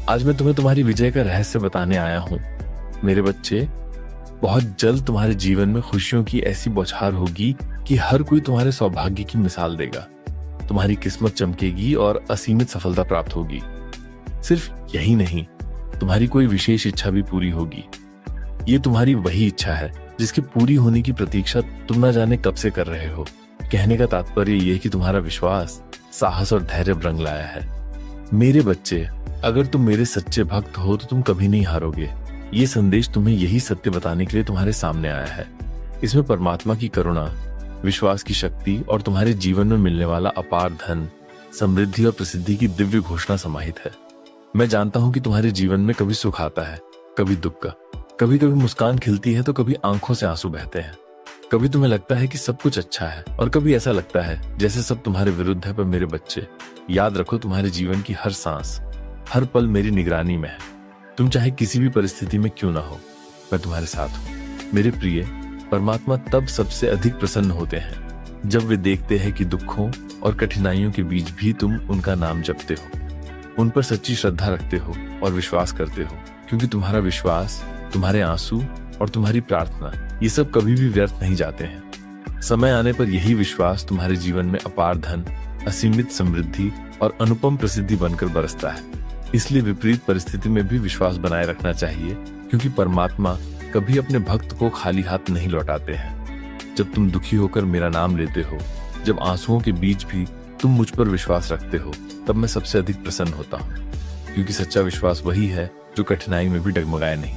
आज मैं तुम्हें तुम्हारी विजय का रहस्य बताने आया हूँ। मेरे बच्चे, बहुत जल्द तुम्हारे जीवन में खुशियों की ऐसी बौछार होगी कि हर कोई तुम्हारे सौभाग्य की मिसाल देगा। तुम्हारी किस्मत चमकेगी और असीमित सफलता प्राप्त होगी। सिर्फ यही नहीं, तुम्हारी कोई विशेष इच्छा भी पूरी होगी। ये तुम्हारी वही इच्छा है जिसके पूरी होने की प्रतीक्षा तुम न जाने कब से कर रहे हो। कहने का तात्पर्य यह कि तुम्हारा विश्वास, साहस और धैर्य रंग लाया है। मेरे बच्चे, अगर तुम मेरे सच्चे भक्त हो तो तुम कभी नहीं हारोगे। ये संदेश तुम्हें यही सत्य बताने के लिए तुम्हारे सामने आया है। इसमें परमात्मा की करुणा, विश्वास की शक्ति और तुम्हारे जीवन में मिलने वाला अपार धन, समृद्धि और प्रसिद्धि की दिव्य घोषणा समाहित है। मैं जानता हूं कि तुम्हारे जीवन में कभी सुख आता है, कभी दुख का, कभी कभी मुस्कान खिलती है तो कभी आंखों से आंसू बहते हैं। कभी तुम्हें लगता है कि सब कुछ अच्छा है और कभी ऐसा लगता है जैसे सब तुम्हारे विरुद्ध है। पर मेरे बच्चे, याद रखो, तुम्हारे जीवन की हर सांस, हर पल मेरी निगरानी में है। तुम चाहे किसी भी परिस्थिति में क्यों ना हो, मैं तुम्हारे साथ हूँ। मेरे प्रिय, परमात्मा तब सबसे अधिक प्रसन्न होते हैं जब वे देखते हैं कि दुखों और कठिनाइयों के बीच भी तुम उनका नाम जपते हो, उन पर सच्ची श्रद्धा रखते हो और विश्वास करते हो। क्योंकि तुम्हारा विश्वास, तुम्हारे आंसू और तुम्हारी प्रार्थना, ये सब कभी भी व्यर्थ नहीं जाते हैं। समय आने पर यही विश्वास तुम्हारे जीवन में अपार धन, असीमित समृद्धि और अनुपम प्रसिद्धि बनकर बरसता है। इसलिए विपरीत परिस्थिति में भी विश्वास बनाए रखना चाहिए, क्योंकि परमात्मा कभी अपने भक्त को खाली हाथ नहीं लौटाते हैं। जब तुम दुखी होकर मेरा नाम लेते हो, जब आंसुओं के बीच भी तुम मुझ पर विश्वास रखते हो, तब मैं सबसे अधिक प्रसन्न होता हूँ। क्योंकि सच्चा विश्वास वही है जो कठिनाई में भी डगमगाए नहीं।